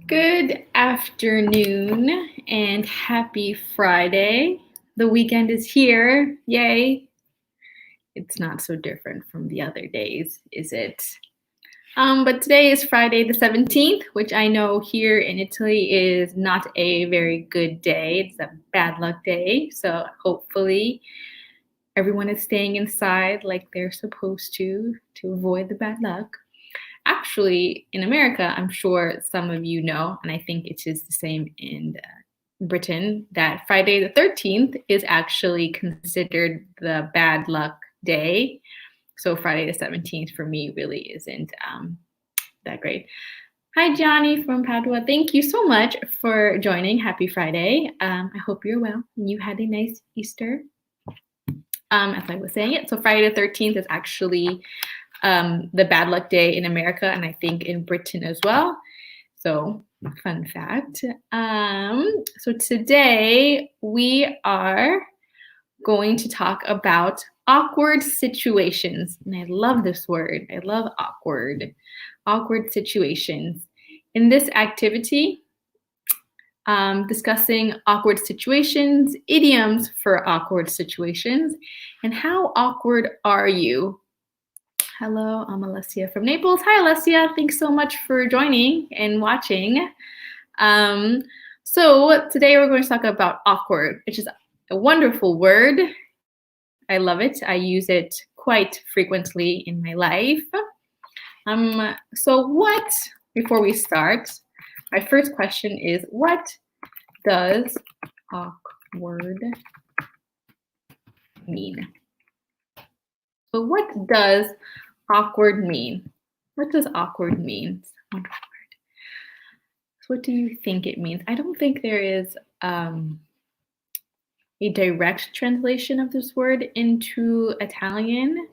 Good afternoon and happy Friday. The weekend is here. Yay. It's not so different from the other days, is it? But today is Friday the 17th, which I know here in Italy is not a very good day. It's a bad luck day. So hopefully everyone is staying inside like they're supposed to avoid the bad luck. Actually, in America, I'm sure some of you know, and I think it is the same in Britain, that Friday the 13th is actually considered the bad luck day. So Friday the 17th for me really isn't that great. Hi, Johnny from Padua. Thank you so much for joining. Happy Friday. I hope you're well and you had a nice Easter. As I was saying it, so Friday the 13th is actually the bad luck day in America, and I think in Britain as well. So, fun fact. So today we are going to talk about awkward situations. And I love this word. I love awkward situations. In this activity, discussing awkward situations, idioms for awkward situations, and how awkward are you? Hello, I'm Alessia from Naples. Hi, Alessia. Thanks so much for joining and watching. So today we're going to talk about awkward, which is a wonderful word. I love it. I use it quite frequently in my life. Before we start, my first question is, what does awkward mean? So what does awkward mean? What does awkward mean? So what do you think it means? I don't think there is a direct translation of this word into Italian.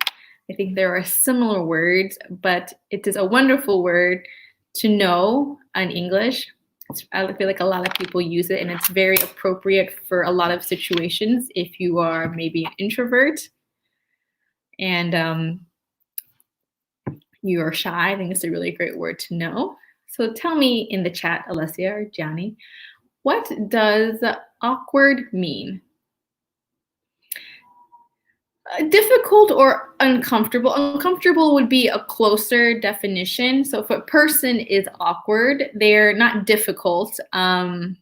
I think there are similar words, but it is a wonderful word to know in English. I feel like a lot of people use it, and it's very appropriate for a lot of situations if you are maybe an introvert and you are shy. I think it's a really great word to know. So tell me in the chat, Alessia or Gianni, what does awkward mean? Difficult or uncomfortable. Uncomfortable would be a closer definition. So if a person is awkward, they're not difficult. They're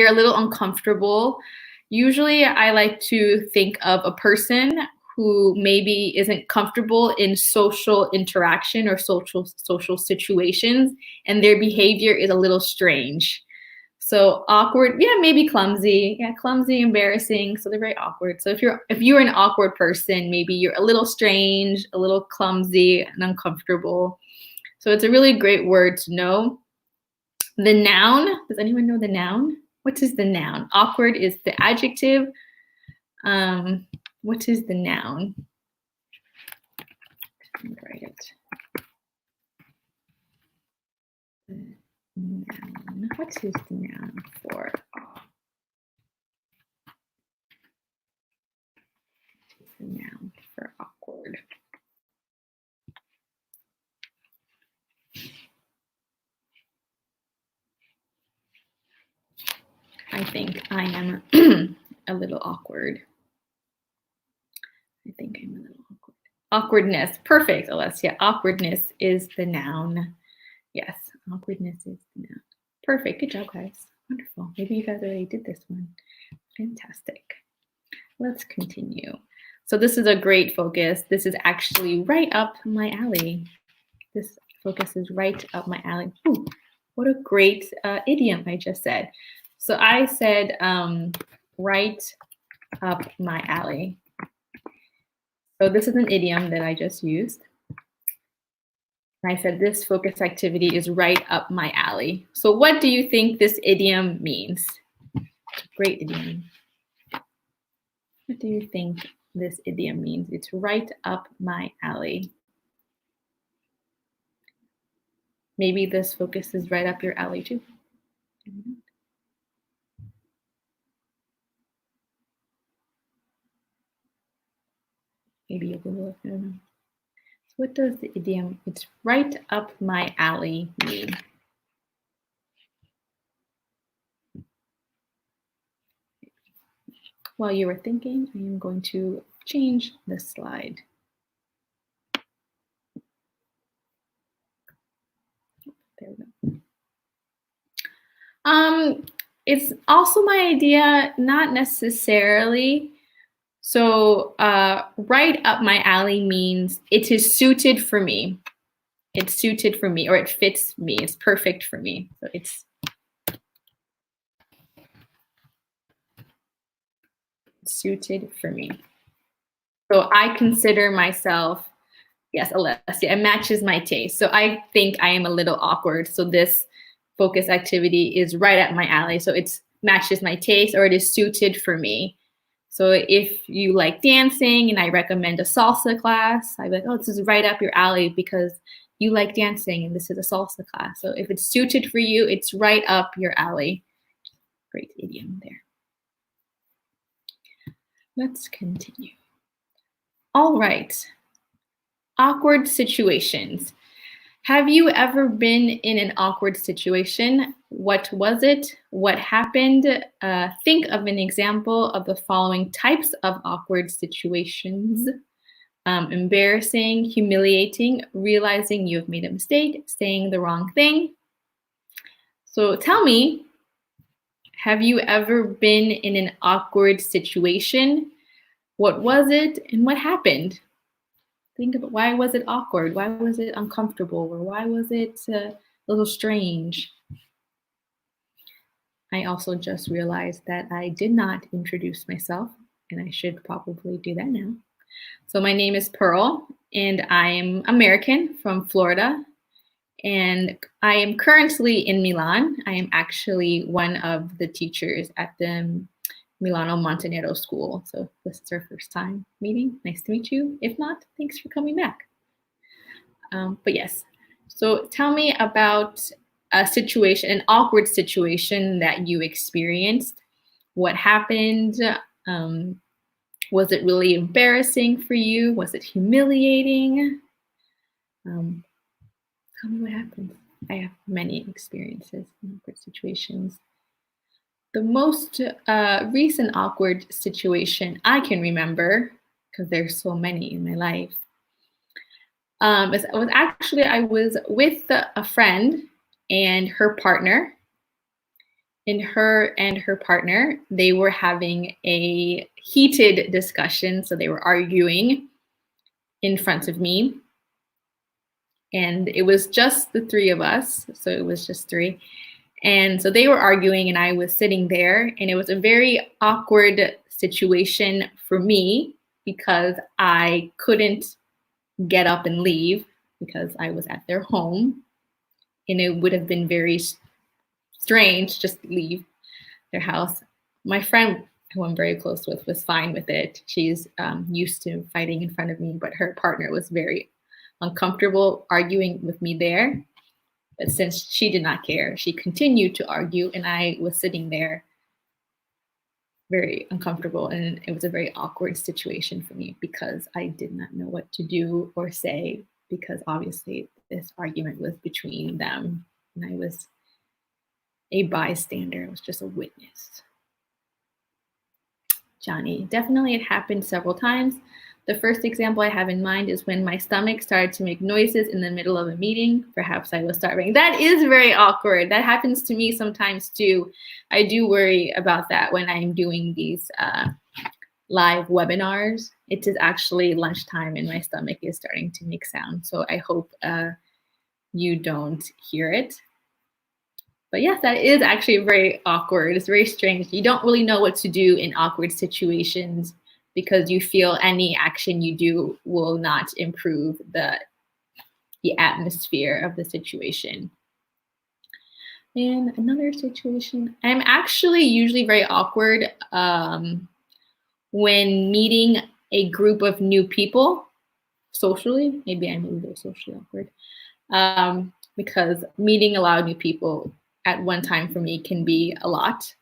a little uncomfortable. Usually I like to think of a person who maybe isn't comfortable in social interaction or social situations, and their behavior is a little strange. So awkward, yeah, maybe clumsy, embarrassing. So they're very awkward. So if you're an awkward person, maybe you're a little strange, a little clumsy, and uncomfortable. So it's a really great word to know. The noun, does anyone know the noun? What is the noun? Awkward is the adjective. What is the noun? Let me write it. Noun. What is the noun for the noun for awkward? I think I am a little awkward. I think I'm a little awkward. Awkwardness. Perfect, Alessia. Awkwardness is the noun. Yes, awkwardness is the noun. Perfect. Good job, guys. Wonderful. Maybe you guys already did this one. Fantastic. Let's continue. So this is a great focus. This is actually right up my alley. This focus is right up my alley. Ooh, what a great idiom I just said. So I said right up my alley. So this is an idiom that I just used. I said this focus activity is right up my alley. So what do you think this idiom means? It's a great idiom. What do you think this idiom means? It's right up my alley. Maybe this focus is right up your alley too. Maybe you'll Google it. I don't know. So what does the idiom "it's right up my alley" mean? while you were thinking, I am going to change the slide. There we go. It's also my idea, not necessarily. So right up my alley means it is suited for me. It's suited for me, or it fits me. It's perfect for me. So it's suited for me. So I consider myself, yes, Alessia, it matches my taste. So I think I am a little awkward. So this focus activity is right up my alley. So it matches my taste, or it is suited for me. So if you like dancing and I recommend a salsa class, I'd be like, oh, this is right up your alley because you like dancing and this is a salsa class. So if it's suited for you, it's right up your alley. Great idiom there. Let's continue. All right. Awkward situations. Have you ever been in an awkward situation? What was it? What happened? Think of an example of the following types of awkward situations. Embarrassing, humiliating, realizing you have made a mistake, saying the wrong thing. So tell me, have you ever been in an awkward situation? What was it and what happened? Think about, why was it awkward? Why was it uncomfortable? Or why was it a little strange? I also just realized that I did not introduce myself, and I should probably do that now. So my name is Pearl, and I'm American from Florida, and I am currently in Milan. I am actually one of the teachers at the Milano Montenegro School. So this is our first time meeting. Nice to meet you. If not, thanks for coming back. But yes, so tell me about a situation, an awkward situation that you experienced. What happened? Was it really embarrassing for you? Was it humiliating? Tell me what happened. I have many experiences in awkward situations. The most recent awkward situation I can remember, because there's so many in my life, I was with a friend and her partner. And her partner, they were having a heated discussion. So they were arguing in front of me. And it was just the three of us. So it was just three. And so they were arguing and I was sitting there, and it was a very awkward situation for me because I couldn't get up and leave because I was at their home, and it would have been very strange just to leave their house. My friend, who I'm very close with, was fine with it. She's used to fighting in front of me, but her partner was very uncomfortable arguing with me there. But since she did not care, she continued to argue, and I was sitting there very uncomfortable, and it was a very awkward situation for me because I did not know what to do or say, because obviously this argument was between them, and I was a bystander. I was just a witness. Johnny, definitely it happened several times. The first example I have in mind is when my stomach started to make noises in the middle of a meeting. Perhaps I was starving. That is very awkward. That happens to me sometimes too. I do worry about that when I'm doing these live webinars. It is actually lunchtime and my stomach is starting to make sound. So I hope you don't hear it. But yes, that is actually very awkward. It's very strange. You don't really know what to do in awkward situations because you feel any action you do will not improve the atmosphere of the situation. And another situation, I'm actually usually very awkward when meeting a group of new people socially. Maybe I'm a little socially awkward because meeting a lot of new people at one time for me can be a lot.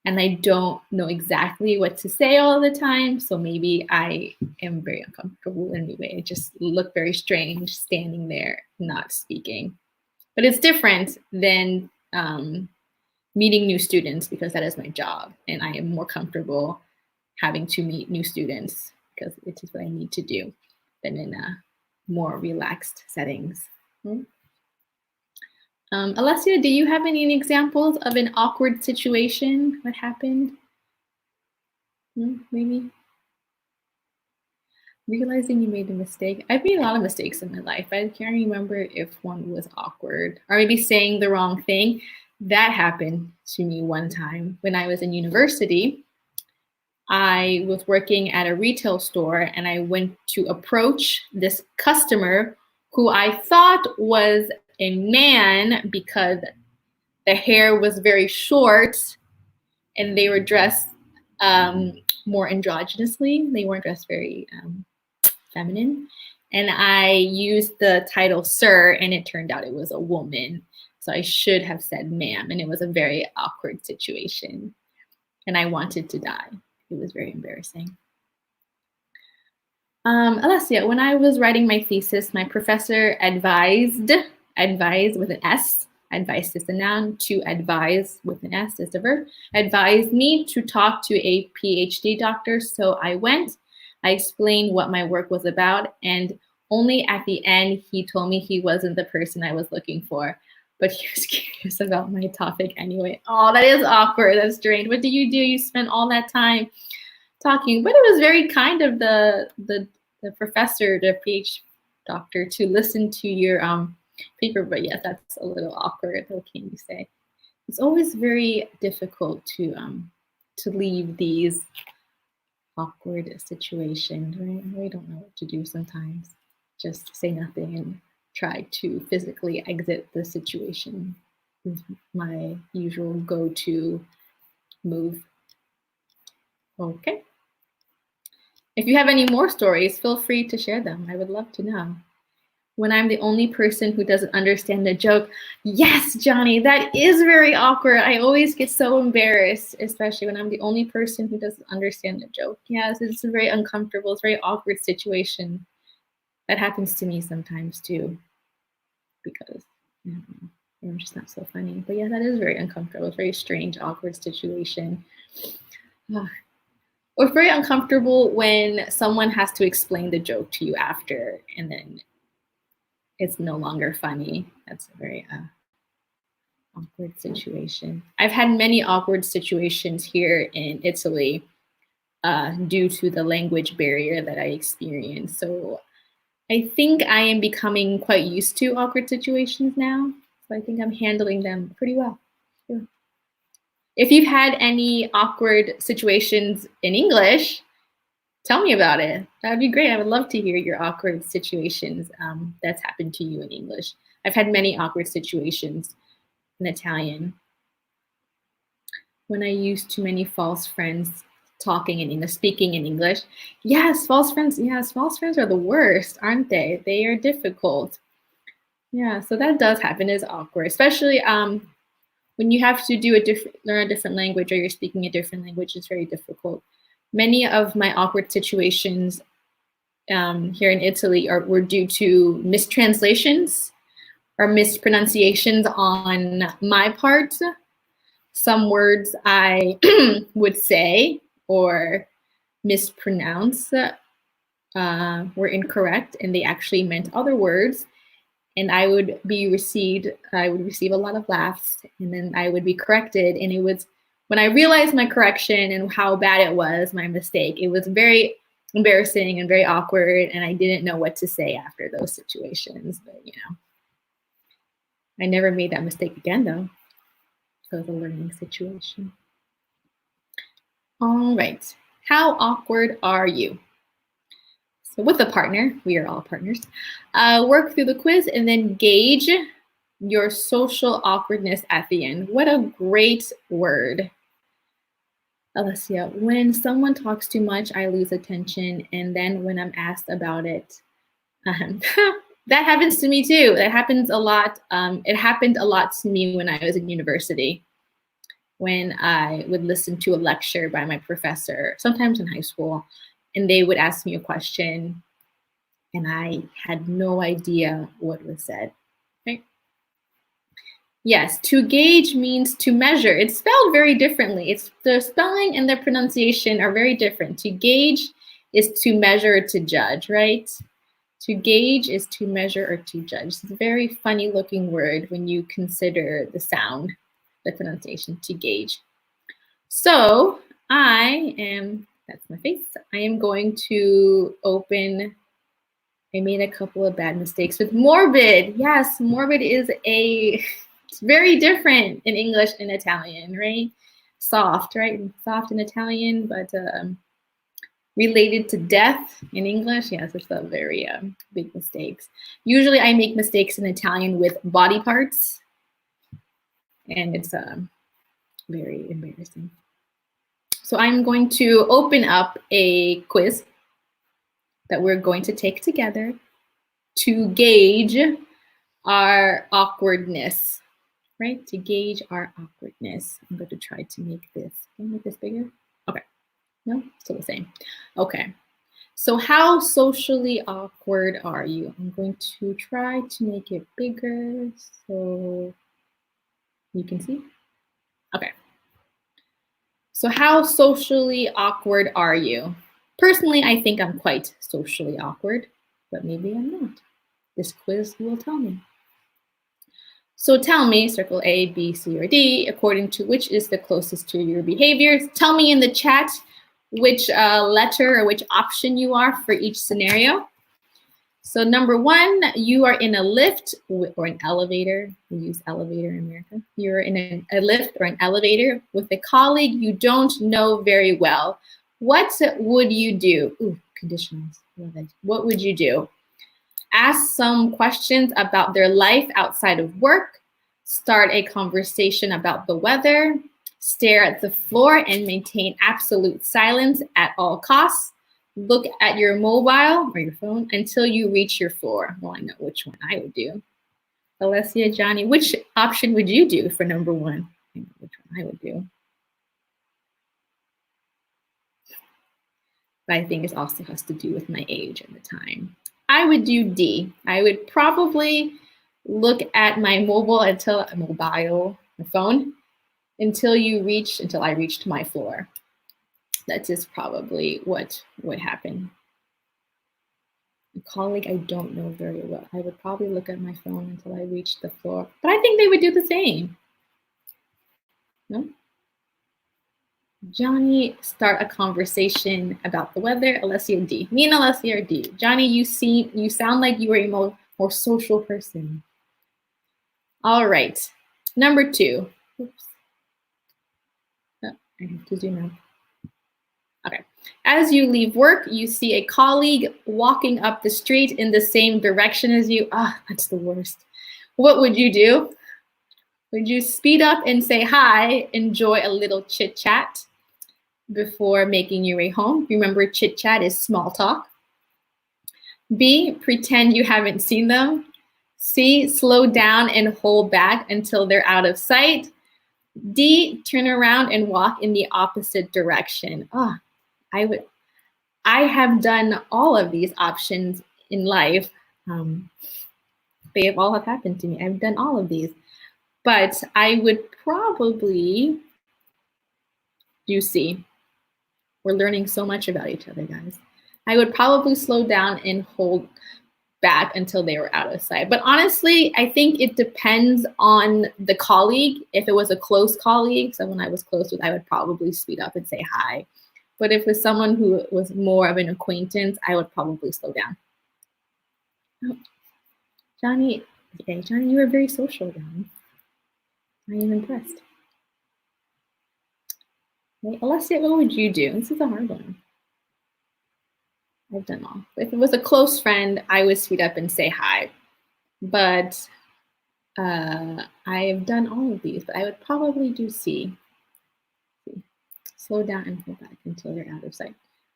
And I don't know exactly what to say all the time. So maybe I am very uncomfortable anyway. I just look very strange standing there, not speaking. But it's different than meeting new students because that is my job. And I am more comfortable having to meet new students because it is what I need to do than in more relaxed settings. Alessia, do you have any examples of an awkward situation? What happened? Maybe realizing you made a mistake. I've made a lot of mistakes in my life. I can't remember if one was awkward or maybe saying the wrong thing. That happened to me one time when I was in university. I was working at a retail store and I went to approach this customer who I thought was a man because the hair was very short and they were dressed more androgynously. They weren't dressed very feminine. And I used the title sir, and it turned out it was a woman. So I should have said ma'am, and it was a very awkward situation. And I wanted to die. It was very embarrassing. Alessia, when I was writing my thesis, my professor advised with an S, advised is a noun, to advise with an S is a verb, advised me to talk to a PhD doctor. So I went, I explained what my work was about, and only at the end, he told me he wasn't the person I was looking for, but he was curious about my topic anyway. Oh, that is awkward. That's strange. What did you do? You spent all that time talking, but it was very kind of the professor, the PhD doctor, to listen to your paper. But yes, that's a little awkward. What can you say? It's always very difficult to leave these awkward situations. Right? We don't know what to do sometimes. Just say nothing and try to physically exit the situation is my usual go-to move. Okay. If you have any more stories, feel free to share them. I would love to know. When I'm the only person who doesn't understand the joke. Yes, Johnny, that is very awkward. I always get so embarrassed, especially when I'm the only person who doesn't understand the joke. Yes, it's a very uncomfortable, it's a very awkward situation. That happens to me sometimes too, because I'm just not so funny. But yeah, that is very uncomfortable. It's a very strange, awkward situation. Or it's very uncomfortable when someone has to explain the joke to you after, and then it's no longer funny. That's a very awkward situation. I've had many awkward situations here in Italy due to the language barrier that I experienced. So I think I am becoming quite used to awkward situations now. So I think I'm handling them pretty well. Yeah. If you've had any awkward situations in English, tell me about it. That would be great. I would love to hear your awkward situations that's happened to you in English. I've had many awkward situations in Italian. When I use too many false friends talking in English, speaking in English. Yes, false friends. Yes, false friends are the worst, aren't they? They are difficult. Yeah, so that does happen. It's awkward, especially when you have to do learn a different language or you're speaking a different language. It's very difficult. Many of my awkward situations here in Italy were due to mistranslations or mispronunciations on my part. Some words I would say or mispronounce were incorrect, and they actually meant other words. And I would receive a lot of laughs, and then I would be corrected. And it was when I realized my correction and how bad it was, my mistake, it was very embarrassing and very awkward, and I didn't know what to say after those situations. But I never made that mistake again, though. So it was a learning situation. All right. How awkward are you? So with a partner, we are all partners, work through the quiz and then gauge your social awkwardness at the end. What a great word. Alessia, when someone talks too much, I lose attention. And then when I'm asked about it, that happens to me too. That happens a lot. It happened a lot to me when I was in university, when I would listen to a lecture by my professor, sometimes in high school, and they would ask me a question and I had no idea what was said. Right? Yes, to gauge means to measure. It's spelled very differently. It's the spelling and the pronunciation are very different. To gauge is to measure or to judge, right? To gauge is to measure or to judge. It's a very funny looking word when you consider the sound, the pronunciation, to gauge. So that's my face. I am going to open, I made a couple of bad mistakes with morbid. Yes, morbid is it's very different in English and Italian, right? Soft, right? Soft in Italian, but related to death in English. Yes, it's a very big mistakes. Usually I make mistakes in Italian with body parts, and it's very embarrassing. So I'm going to open up a quiz that we're going to take together to gauge our awkwardness, right? To gauge our awkwardness. I'm going to try to make this. Can I make this bigger? Okay. No, still the same. Okay. So how socially awkward are you? I'm going to try to make it bigger so you can see. Okay. So how socially awkward are you? Personally, I think I'm quite socially awkward, but maybe I'm not. This quiz will tell me. So tell me, circle A, B, C, or D, according to which is the closest to your behaviors. Tell me in the chat which letter or which option you are for each scenario. So number one, you are in a lift or an elevator. We use elevator in America. You're in a lift or an elevator with a colleague you don't know very well. What would you do? Ooh, conditionals. What would you do? Ask some questions about their life outside of work. Start a conversation about the weather. Stare at the floor and maintain absolute silence at all costs. Look at your mobile or your phone until you reach your floor. Well, I know which one I would do. Alessia, Johnny, which option would you do for number one? I know which one I would do. But I think it also has to do with my age at the time. I would do D. I would probably look at my phone until I reached my floor. That is probably what would happen. A colleague I don't know very well. I would probably look at my phone until I reached the floor. But I think they would do the same. No? Johnny, start a conversation about the weather. Alessia, D. Me and Alessia are D. Johnny, you sound like you are a more social person. All right. Number two. Oops. Oh, I have to zoom out. Okay. As you leave work, you see a colleague walking up the street in the same direction as you. Ah, that's the worst. What would you do? Would you speed up and say hi, enjoy a little chit chat before making your way home? Remember, chit chat is small talk. B, pretend you haven't seen them. C, slow down and hold back until they're out of sight. D, turn around and walk in the opposite direction. Oh, I have done all of these options in life. They all have happened to me. I've done all of these. But I would probably do C. We're learning so much about each other, guys. I would probably slow down and hold back until they were out of sight. But honestly, I think it depends on the colleague. If it was a close colleague, someone I was close with, I would probably speed up and say hi. But if it was someone who was more of an acquaintance, I would probably slow down. Oh, Johnny, okay, Johnny, you were very social, Johnny. I am impressed. Okay, Alessia, what would you do? This is a hard one. I've done all. If it was a close friend, I would speed up and say hi. But I've done all of these, but I would probably do C. Slow down and hold back until you're out of sight.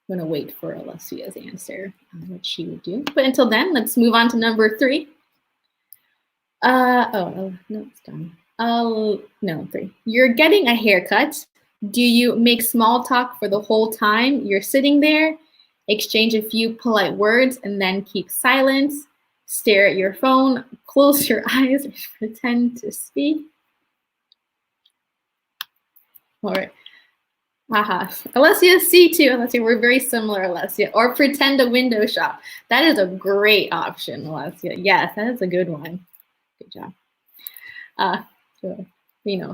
I'm going to wait for Alessia's answer on what she would do. But until then, let's move on to number 3. No, it's done. No, 3. You're getting a haircut. Do you make small talk for the whole time you're sitting there? Exchange a few polite words and then keep silence. Stare at your phone, close your eyes, pretend to speak. Or Alessia, C too. Alessia, we're very similar, Alessia. Or pretend a window shop. That is a great option, Alessia. Yes, that is a good one. Good job. So,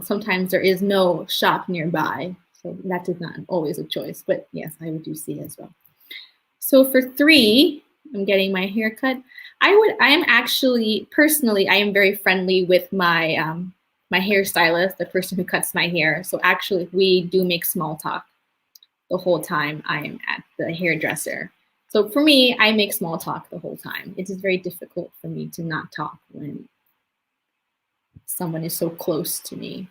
sometimes there is no shop nearby, so that is not always a choice. But yes, I would do C as well. So for 3, I'm getting my hair cut. I am actually, personally, I am very friendly with my my hairstylist, the person who cuts my hair. So actually, we do make small talk the whole time I am at the hairdresser. So for me, I make small talk the whole time. It is very difficult for me to not talk when someone is so close to me.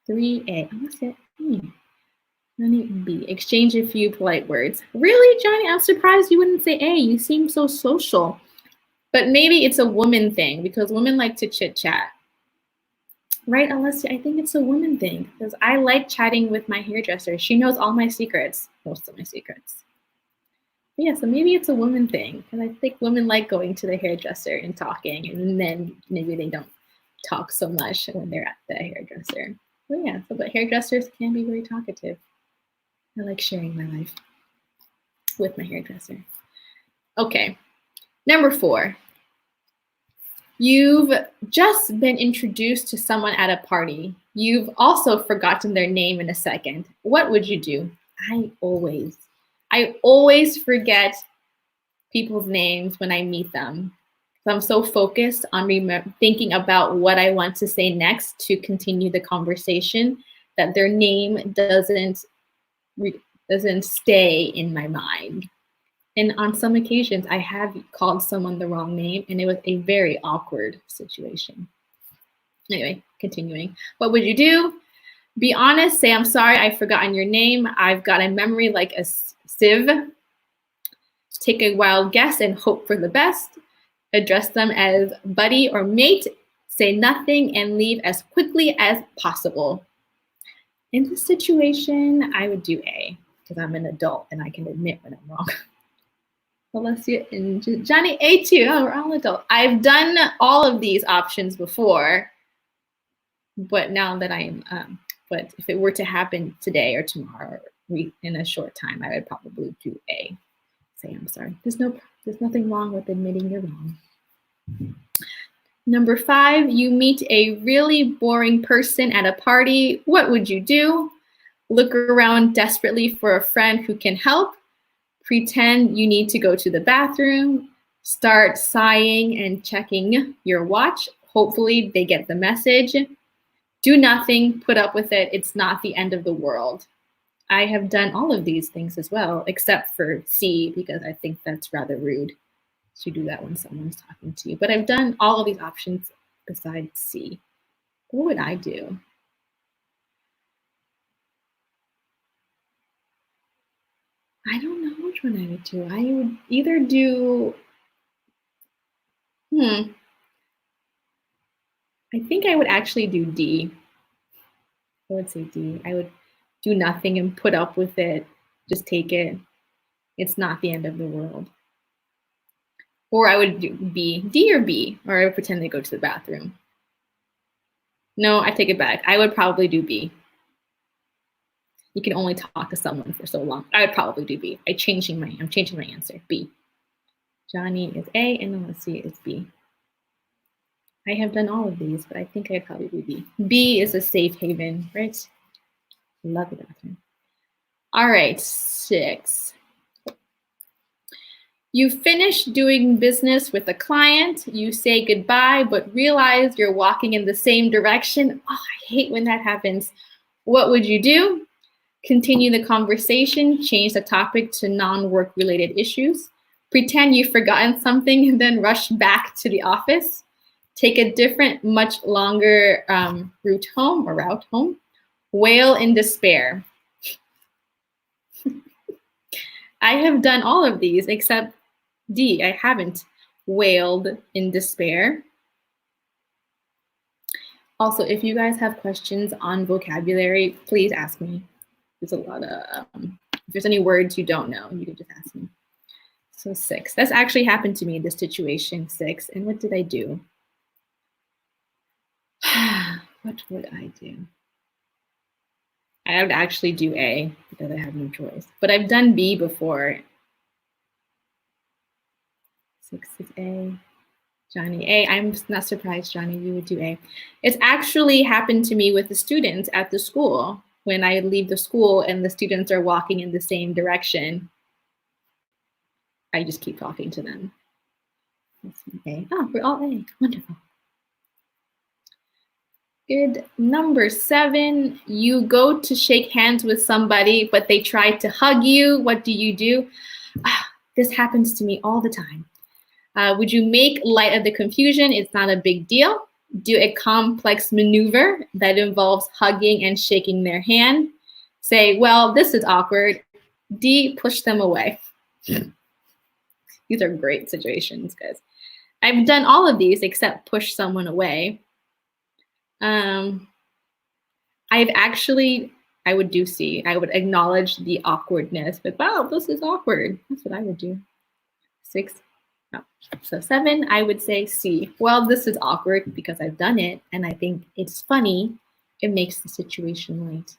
3A, I'm gonna say B, exchange a few polite words. Really, Johnny? I'm surprised you wouldn't say A. You seem so social. But maybe it's a woman thing because women like to chit chat. Right, Alessia? I think it's a woman thing because I like chatting with my hairdresser. She knows all my secrets, most of my secrets. But yeah, so maybe it's a woman thing because I think women like going to the hairdresser and talking, and then maybe they don't talk so much when they're at the hairdresser. But yeah, but hairdressers can be very talkative. I like sharing my life with my hairdresser. Okay, number 4. You've just been introduced to someone at a party. You've also forgotten their name in a second. What would you do? I always forget people's names when I meet them. I'm so focused on thinking about what I want to say next to continue the conversation that their name doesn't stay in my mind. And on some occasions, I have called someone the wrong name, and it was a very awkward situation. Anyway, continuing. What would you do? Be honest. Say, I'm sorry, I've forgotten your name. I've got a memory like a sieve. Take a wild guess and hope for the best. Address them as buddy or mate. Say nothing and leave as quickly as possible. In this situation, I would do A because I'm an adult and I can admit when I'm wrong. Alessia and Johnny, A too. Oh, we're all adults. I've done all of these options before, but now that I'm, but if it were to happen today or tomorrow, or in a short time, I would probably do A. Say I'm sorry. There's nothing wrong with admitting you're wrong. Number 5, you meet a really boring person at a party. What would you do? Look around desperately for a friend who can help. Pretend you need to go to the bathroom. Start sighing and checking your watch. Hopefully they get the message. Do nothing, put up with it. It's not the end of the world. I have done all of these things as well, except for C, because I think that's rather rude to do that when someone's talking to you. But I've done all of these options besides C. What would I do? I don't know which one I would do. I would either do, I think I would actually do D. I would say D. I would do nothing and put up with it. Just take it. It's not the end of the world. Or I would do B. D or B. Or I would pretend to go to the bathroom. No, I take it back. I would probably do B. You can only talk to someone for so long. I would probably do B. I'm changing my answer. B. Johnny is A, and then let's see, it's B. I have done all of these, but I think I'd probably do B. B is a safe haven, right? Love the bathroom. All right, 6. You finish doing business with a client, you say goodbye, but realize you're walking in the same direction. Oh, I hate when that happens. What would you do? Continue the conversation, change the topic to non-work related issues, pretend you've forgotten something and then rush back to the office, take a different, much longer route home, wail in despair. I have done all of these except D. I haven't wailed in despair. Also, if you guys have questions on vocabulary, please ask me. There's a lot of, if there's any words you don't know, you can just ask me. So 6, that's actually happened to me in this situation, 6. And what did I do? What would I do? I would actually do A because I have no choice. But I've done B before. 6 is A. Johnny, A. I'm not surprised, Johnny, you would do A. It's actually happened to me with the students at the school. When I leave the school and the students are walking in the same direction, I just keep talking to them. A. Oh, we're all A. Wonderful. Good. Number 7, you go to shake hands with somebody, but they try to hug you. What do? This happens to me all the time. Would you make light of the confusion? It's not a big deal. Do a complex maneuver that involves hugging and shaking their hand. Say, well, this is awkward. D, push them away. These are great situations, guys. I've done all of these except push someone away. I would do C. I would acknowledge the awkwardness, but wow, this is awkward. That's what I would do. 6. Oh. So 7, I would say C. Well, this is awkward because I've done it and I think it's funny. It makes the situation light.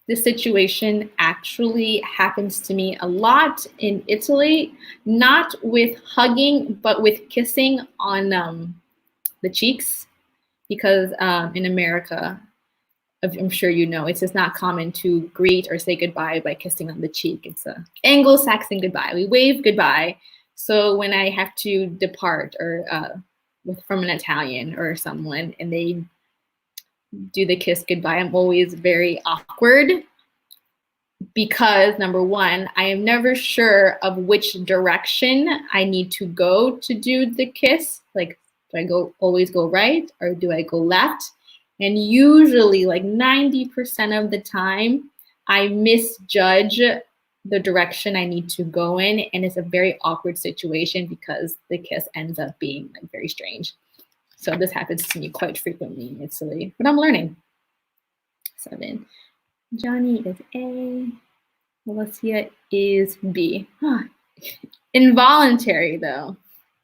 This situation actually happens to me a lot in Italy, not with hugging, but with kissing on the cheeks, because in America, I'm sure you know, it's just not common to greet or say goodbye by kissing on the cheek. It's an Anglo-Saxon goodbye. We wave goodbye. So when I have to depart or from an Italian or someone and they do the kiss goodbye, I'm always very awkward because, number 1, I am never sure of which direction I need to go to do the kiss. Like, do I always go right or do I go left? And usually, like 90% of the time, I misjudge the direction I need to go in, and it's a very awkward situation because the kiss ends up being like very strange. So this happens to me quite frequently in Italy, but I'm learning. 7. Johnny is A. Alessia is B. Involuntary, though.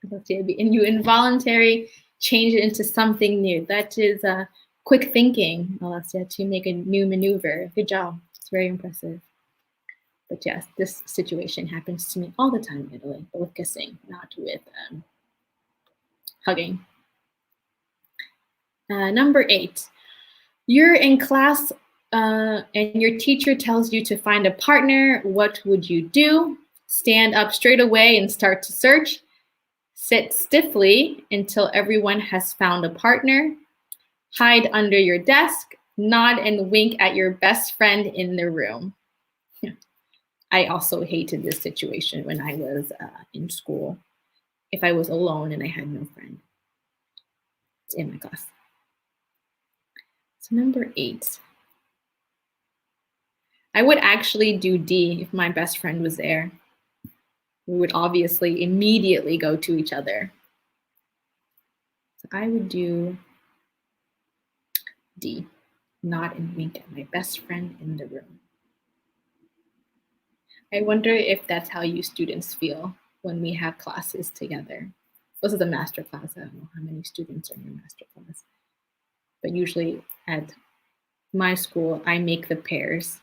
Alessia B. And you involuntary change it into something new. That is quick thinking, Alessia, to make a new maneuver. Good job. It's very impressive. But yes, this situation happens to me all the time in Italy, but with kissing, not with hugging. Number 8, you're in class and your teacher tells you to find a partner. What would you do? Stand up straight away and start to search. Sit stiffly until everyone has found a partner. Hide under your desk. Nod and wink at your best friend in the room. I also hated this situation when I was in school. If I was alone and I had no friend. It's in my class. So number 8. I would actually do D if my best friend was there. We would obviously immediately go to each other. So I would do D, nod and wink at my best friend in the room. I wonder if that's how you students feel when we have classes together. This is a master class. I don't know how many students are in your master class. But usually at my school, I make the pairs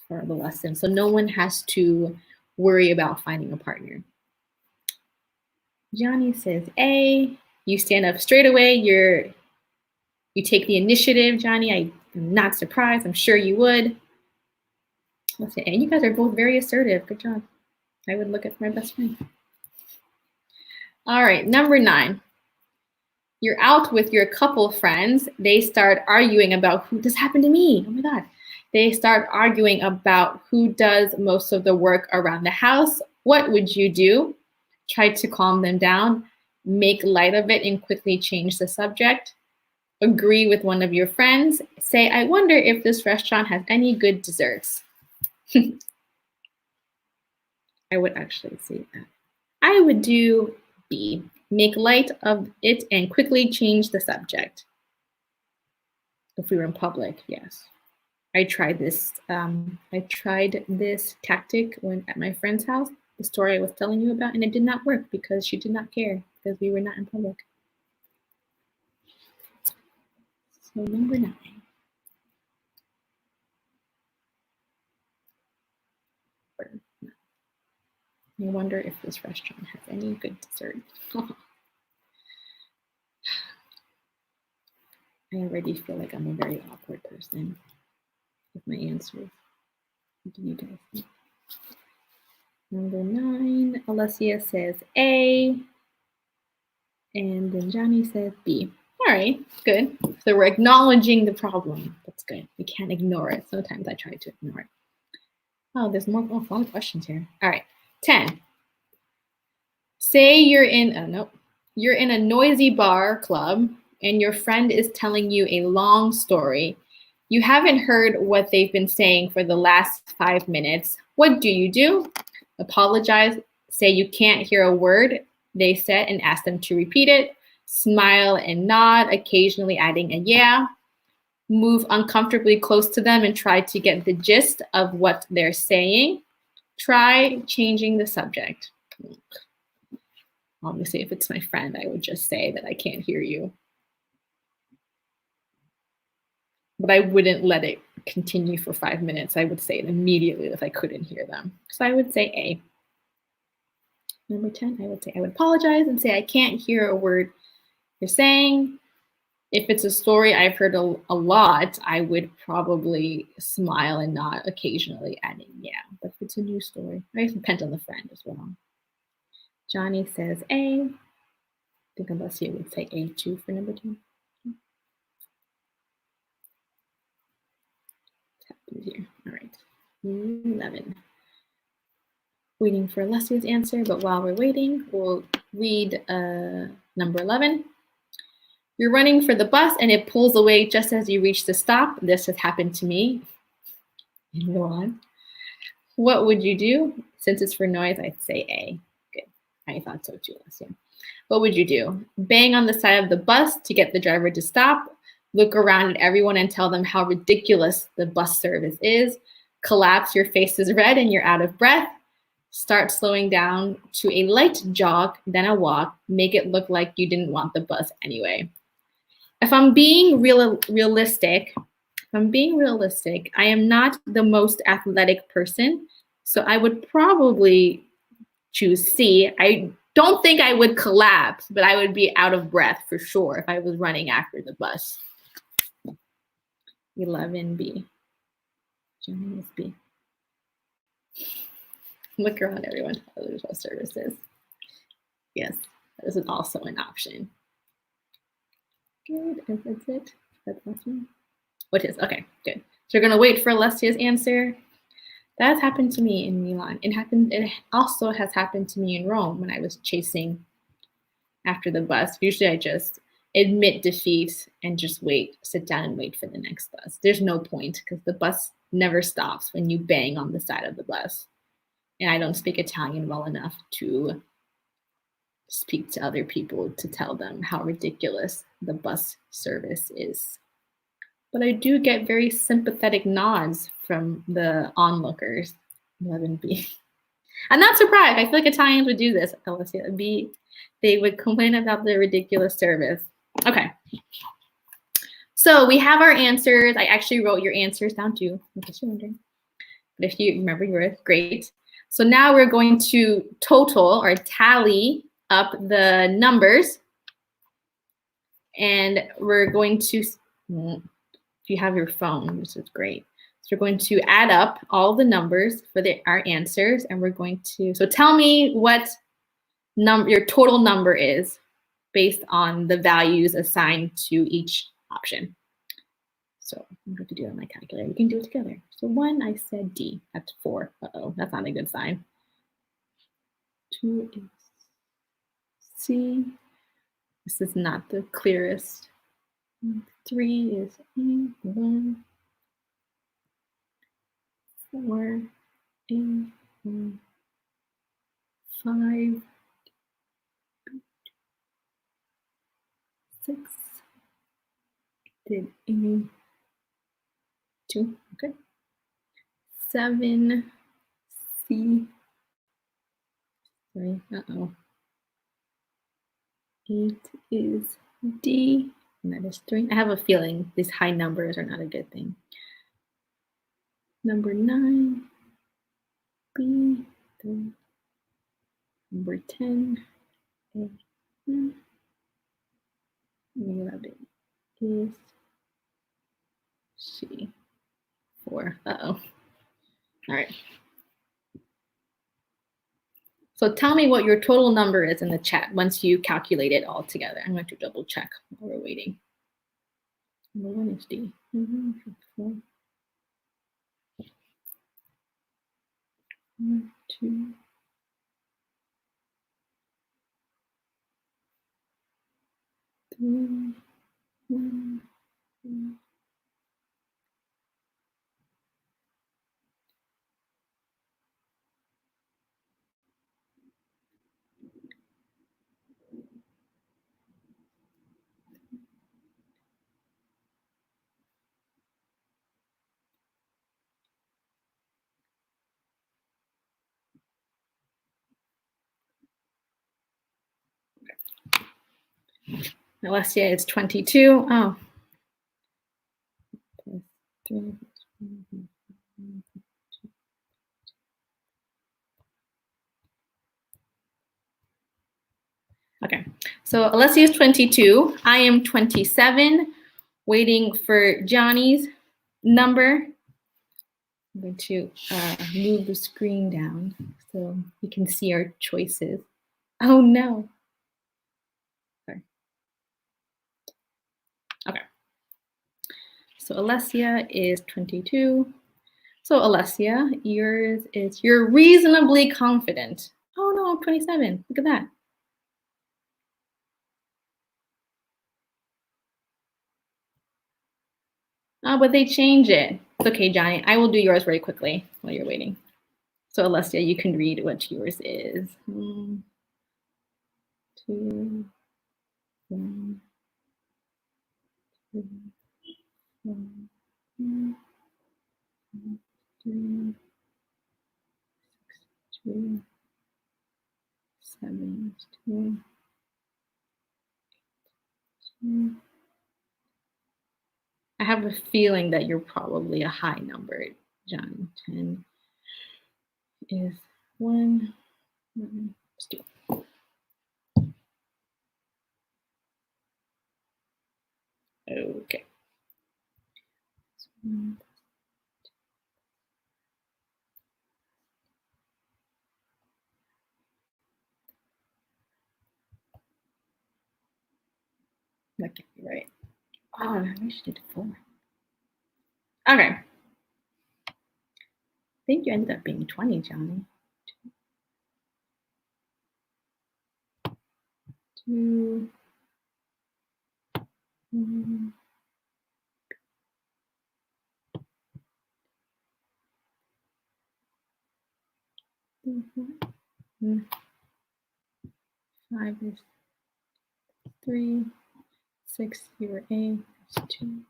for the lesson. So no one has to worry about finding a partner. Johnny says A. You stand up straight away. You take the initiative, Johnny. I'm not surprised. I'm sure you would. Let's say, and you guys are both very assertive. Good job. I would look at my best friend. All right, number 9. You're out with your couple friends. They start arguing about who this happened to me. Oh my God. They start arguing about who does most of the work around the house. What would you do? Try to calm them down, make light of it, and quickly change the subject. Agree with one of your friends. Say, I wonder if this restaurant has any good desserts. I would actually say that. I would do B. Make light of it and quickly change the subject. If we were in public, yes. I tried this tactic when at my friend's house, the story I was telling you about, and it did not work because she did not care because we were not in public. So number 9. I wonder if this restaurant has any good dessert. I already feel like I'm a very awkward person with my answers. What do you guys think? Number 9, Alessia says A. And then Johnny says B. All right, good. So we're acknowledging the problem. That's good. We can't ignore it. Sometimes I try to ignore it. Oh, there's more fun questions here. All right, 10. Say you're in a noisy bar club and your friend is telling you a long story. You haven't heard what they've been saying for the last 5 minutes. What do? Apologize, say you can't hear a word they said and ask them to repeat it. Smile and nod, occasionally adding a yeah. Move uncomfortably close to them and try to get the gist of what they're saying. Try changing the subject. Obviously, if it's my friend, I would just say that I can't hear you. But I wouldn't let it continue for 5 minutes. I would say it immediately if I couldn't hear them. So I would say A. Number 10, I would say I would apologize and say I can't hear a word you're saying. If it's a story I've heard a lot, I would probably smile and nod, occasionally adding yeah. But if it's a new story, it depends on the friend as well. Johnny says A. I think Alessia would say A too for number 10. Here. All right. 11. Waiting for Alessia's answer, but while we're waiting, we'll read number 11. You're running for the bus and it pulls away just as you reach the stop. This has happened to me. And go on. What would you do? Since it's for noise, I'd say A. Good. I thought so too, Alessia. What would you do? Bang on the side of the bus to get the driver to stop. Look around at everyone and tell them how ridiculous the bus service is. Collapse, your face is red and you're out of breath. Start slowing down to a light jog, then a walk. Make it look like you didn't want the bus anyway. If I'm being realistic, I am not the most athletic person, so I would probably choose C. I don't think I would collapse, but I would be out of breath for sure if I was running after the bus. 11B. Johnny is B. Look around, everyone. Other bus services. Yes, that is also an option. Good. That's it. That's awesome. What is? Okay, good. So we're gonna wait for Alessia's answer. That has happened to me in Milan. It also has happened to me in Rome when I was chasing after the bus. Usually I just admit defeat and just sit down and wait for the next bus. There's no point because the bus never stops when you bang on the side of the bus. And I don't speak Italian well enough to speak to other people to tell them how ridiculous the bus service is. But I do get very sympathetic nods from the onlookers. 11B. I'm not surprised. I feel like Italians would do this, Alessia. B, they would complain about the ridiculous service. Okay. So we have our answers. I actually wrote your answers down too, in case you're wondering. But if you remember yours, great. So now we're going to total or tally up the numbers. And we're going to, if you have your phone, this is great. So we're going to add up all the numbers for our answers. And we're going to, so tell me what your total number is based on the values assigned to each option. So I'm going to do it on my calculator. We can do it together. So 1, I said D. That's 4. Uh-oh, that's not a good sign. 2 is C. This is not the clearest. 3 is E. 1. 4, A. 1. 5. 6. Did A. 2. Okay. 7. C. Sorry. Uh-oh. 8 is D. And that is 3. I have a feeling these high numbers are not a good thing. Number 9, B, 3. Number 10, A, 11 is C, 4. Uh-oh. All right. So tell me what your total number is in the chat once you calculate it all together. I'm going to double check while we're waiting. Number 1 is D. 4. 1, 2. 3, 1, 2. Alessia is 22. Oh. Plus 3. Okay, so Alessia is 22. I am 27, waiting for Johnny's number. I'm going to move the screen down so you can see our choices. Oh no. Sorry. Okay. So Alessia is 22. So Alessia, yours is, you're reasonably confident. Oh no, I'm 27. Look at that. Oh, but they change it. It's okay, Johnny. I will do yours very quickly while you're waiting. So Alessia, you can read what yours is. 1, 2, 1, 2, 1, 3, 6, 2, 7, 2, 2. I have a feeling that you're probably a high number, John. 10 is 1. Let's do it. Okay. That can't be right. Oh, I wish I did 4. Okay. I think you ended up being 20, Johnny. 2, 1. 5 is 3. 6, you were A, that's 2.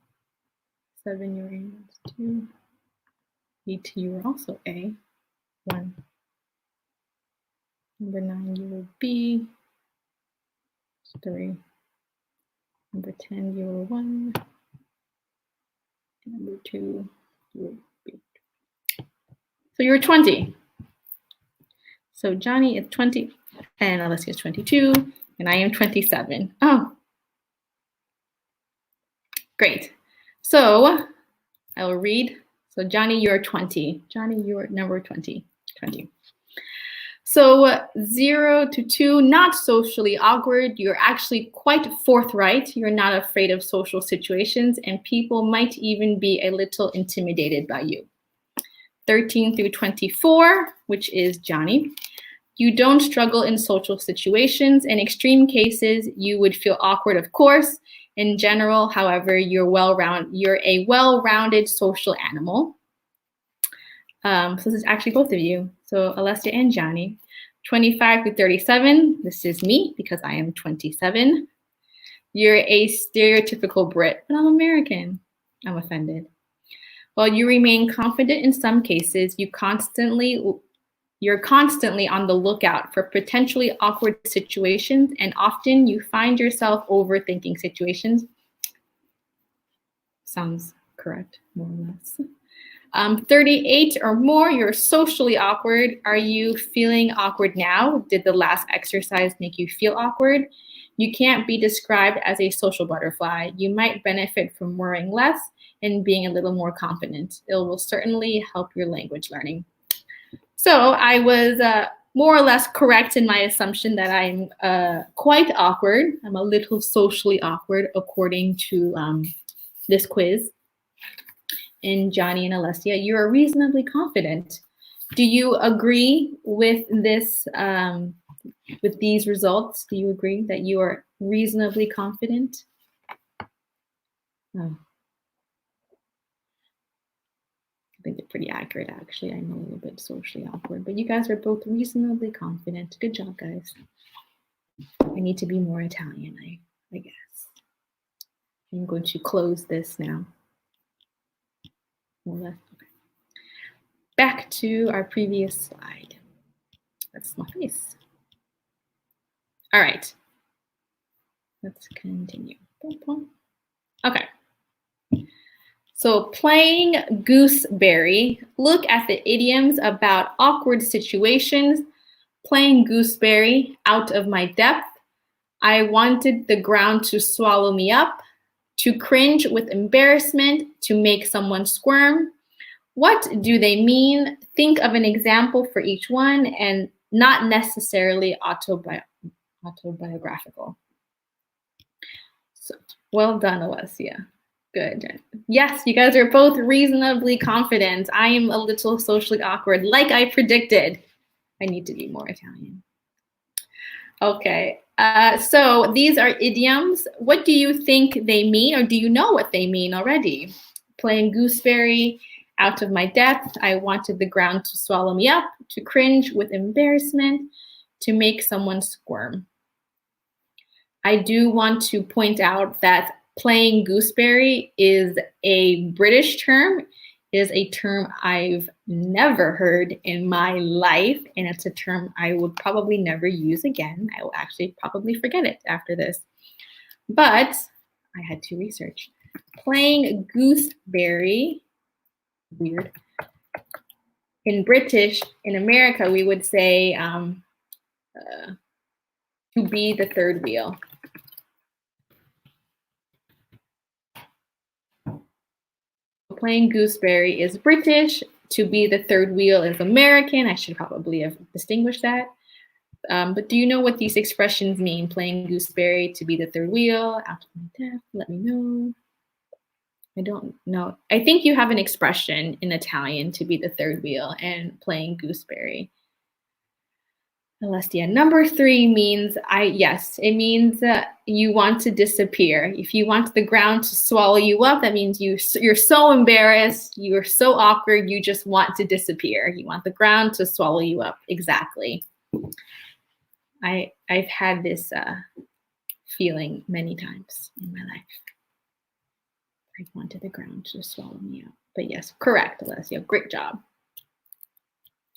7, you were A, that's 2. 8, you were also A, 1. Number 9, you were B, 3. Number 10, you were 1. Number 2, you were B. So you were 20. So Johnny is 20, and Alessia is 22, and I am 27. Oh, great. So I will read. So Johnny, you're 20. Johnny, you're number 20. 20. So 0 to 2, not socially awkward. You're actually quite forthright. You're not afraid of social situations, and people might even be a little intimidated by you. 13 through 24, which is Johnny. You don't struggle in social situations. In extreme cases, you would feel awkward, of course. In general, however, you're a well-rounded social animal. So this is actually both of you. So Alessia and Johnny. 25 through 37, this is me because I am 27. You're a stereotypical Brit, but I'm American. I'm offended. While you remain confident in some cases, you're constantly on the lookout for potentially awkward situations, and often you find yourself overthinking situations. Sounds correct, more or less. 38 or more, you're socially awkward. Are you feeling awkward now? Did the last exercise make you feel awkward? You can't be described as a social butterfly. You might benefit from worrying less and being a little more confident. It will certainly help your language learning. So I was more or less correct in my assumption that I'm quite awkward. I'm a little socially awkward according to this quiz. And Johnny and Alessia, you are reasonably confident. Do you agree with this, with these results? Do you agree that you are reasonably confident? Oh. I think they're pretty accurate, actually. I'm a little bit socially awkward, but you guys are both reasonably confident. Good job, guys. I need to be more Italian, I guess. I'm going to close this now. Okay. Back to our previous slide. That's nice. All right. Let's continue. Okay. So playing gooseberry. Look at the idioms about awkward situations. Playing gooseberry, out of my depth. I wanted the ground to swallow me up. To cringe with embarrassment. To make someone squirm. What do they mean? Think of an example for each one and not necessarily autobiographical. So, well done, Alessia. Good. Yes, you guys are both reasonably confident. I am a little socially awkward, like I predicted. I need to be more Italian. Okay, so these are idioms. What do you think they mean, or do you know what they mean already? Playing gooseberry, out of my depth, I wanted the ground to swallow me up, to cringe with embarrassment, to make someone squirm. I do want to point out that playing gooseberry is a British term. It is a term I've never heard in my life, and it's a term I would probably never use again. I will actually probably forget it after this. But I had to research. Playing gooseberry, weird. In British, in America, we would say to be the third wheel. Playing gooseberry is British. To be the third wheel is American. I should probably have distinguished that. But do you know what these expressions mean? Playing gooseberry, to be the third wheel, out of my depth, let me know. I don't know. I think you have an expression in Italian, to be the third wheel, and playing gooseberry. Alessia, number 3 means, yes, it means you want to disappear. If you want the ground to swallow you up, that means you're so embarrassed, you're so awkward, you just want to disappear. You want the ground to swallow you up. Exactly. I've had this feeling many times in my life. I wanted the ground to swallow me up. But yes, correct, Alessia. Great job.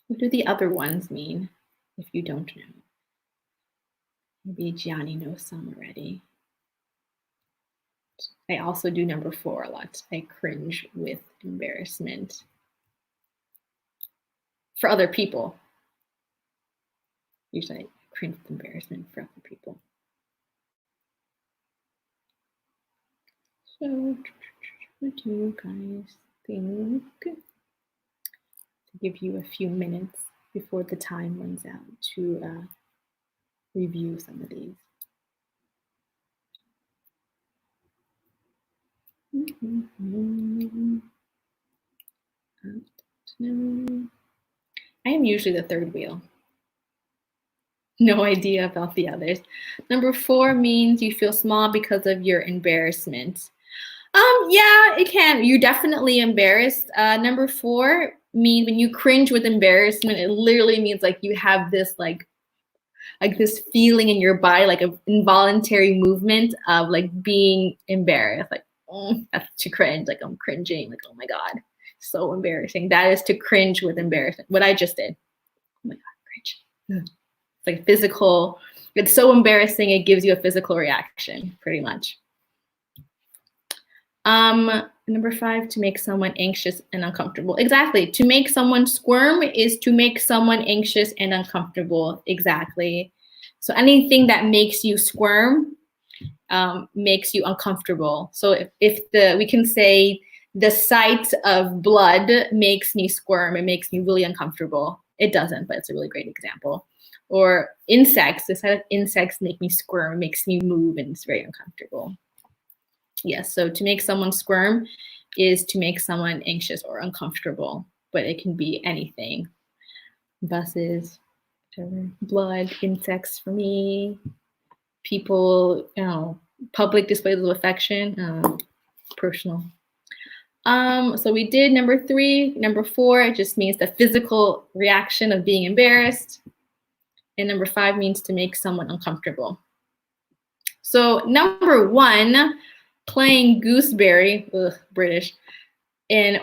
What do the other ones mean? If you don't know, maybe Gianni knows some already. I also do number 4 a lot. I cringe with embarrassment for other people. Usually I cringe with embarrassment for other people. So what do you guys think? To give you a few minutes before the time runs out to review some of these. I am usually the third wheel. No idea about the others. Number 4 means you feel small because of your embarrassment. Yeah, it can. You're definitely embarrassed. Number 4 means when you cringe with embarrassment, it literally means like you have this like this feeling in your body, like an involuntary movement of like being embarrassed, like that's to cringe, like I'm cringing, like oh my god, so embarrassing. That is to cringe with embarrassment. What I just did. Oh my god, cringe. It's like physical. It's so embarrassing. It gives you a physical reaction, pretty much. Number 5, to make someone anxious and uncomfortable. Exactly. To make someone squirm is to make someone anxious and uncomfortable. Exactly. So anything that makes you squirm makes you uncomfortable. So we can say the sight of blood makes me squirm, it makes me really uncomfortable. It doesn't, but it's a really great example. Or insects, the sight of insects make me squirm, it makes me move, and it's very uncomfortable. Yes, so to make someone squirm is to make someone anxious or uncomfortable, but it can be anything. Buses, blood, insects for me, people, public displays of affection, personal. So we did number 3. Number 4, it just means the physical reaction of being embarrassed. And number 5 means to make someone uncomfortable. So number 1, playing gooseberry, British,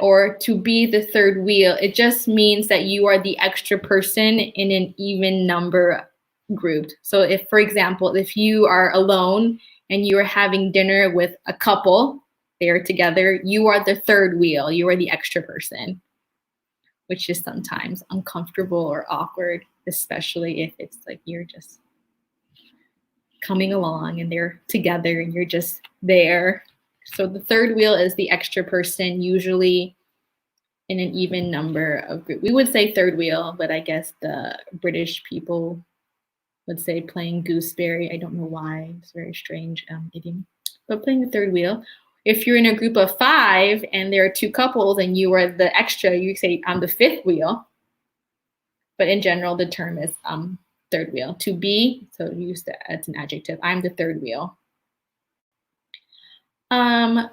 or to be the third wheel, it just means that you are the extra person in an even number group. So if, for example, if you are alone and you are having dinner with a couple, they are together, you are the third wheel, you are the extra person, which is sometimes uncomfortable or awkward, especially if it's like you're just coming along and they're together and you're just there. So the third wheel is the extra person, usually in an even number of groups. We would say third wheel, but I guess the British people would say playing gooseberry. I don't know why. It's a very strange idiom. But playing the third wheel. If you're in a group of 5 and there are 2 couples and you are the extra, you say, I'm the fifth wheel. But in general, the term is third wheel. To be, so use that as an adjective. I'm the third wheel.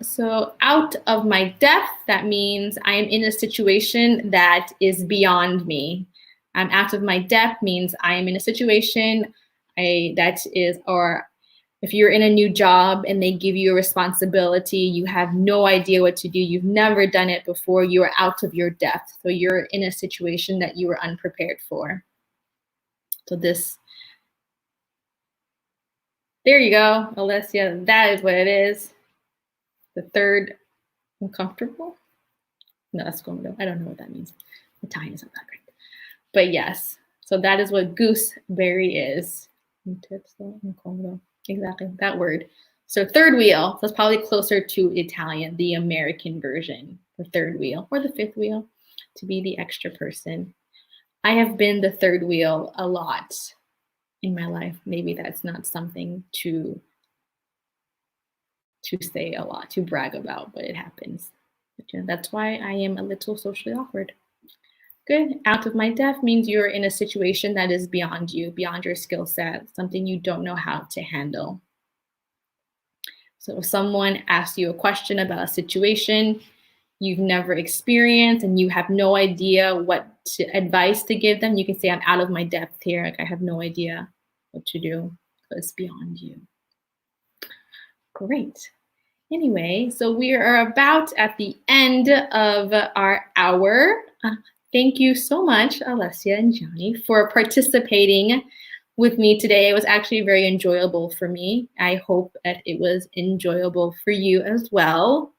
So out of my depth, that means I am in a situation that is beyond me. Out of my depth means I am in a situation or if you're in a new job and they give you a responsibility, you have no idea what to do, you've never done it before, you are out of your depth. So you're in a situation that you were unprepared for. So there you go, Alessia, that is what it is. The third, uncomfortable? No, that's going. I don't know what that means. Italian isn't that great. But yes, so that is what gooseberry is. Exactly, that word. So third wheel, that's probably closer to Italian, the American version. The third wheel or the fifth wheel, to be the extra person. I have been the third wheel a lot in my life. Maybe that's not something to say a lot, to brag about, but it happens. That's why I am a little socially awkward. Good. Out of my depth means you're in a situation that is beyond you, beyond your skill set, something you don't know how to handle. So if someone asks you a question about a situation you've never experienced and you have no idea what advice to give them, you can say, I'm out of my depth here. Like I have no idea what to do. It's beyond you. Great. Anyway, so we are about at the end of our hour. Thank you so much, Alessia and Johnny, for participating with me today. It was actually very enjoyable for me. I hope that it was enjoyable for you as well.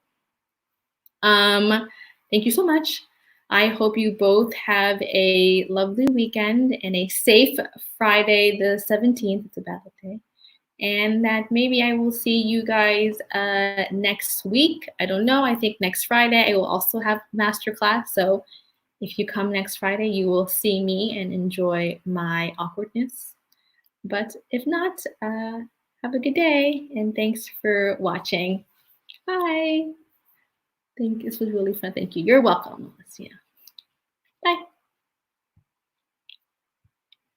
Thank you so much. I hope you both have a lovely weekend and a safe Friday the 17th. It's a Ballot Day. And that maybe I will see you guys next week. I don't know. I think next Friday I will also have Masterclass. So if you come next Friday, you will see me and enjoy my awkwardness. But if not, have a good day. And thanks for watching. Bye. This was really fun. Thank you. You're welcome, Alicia.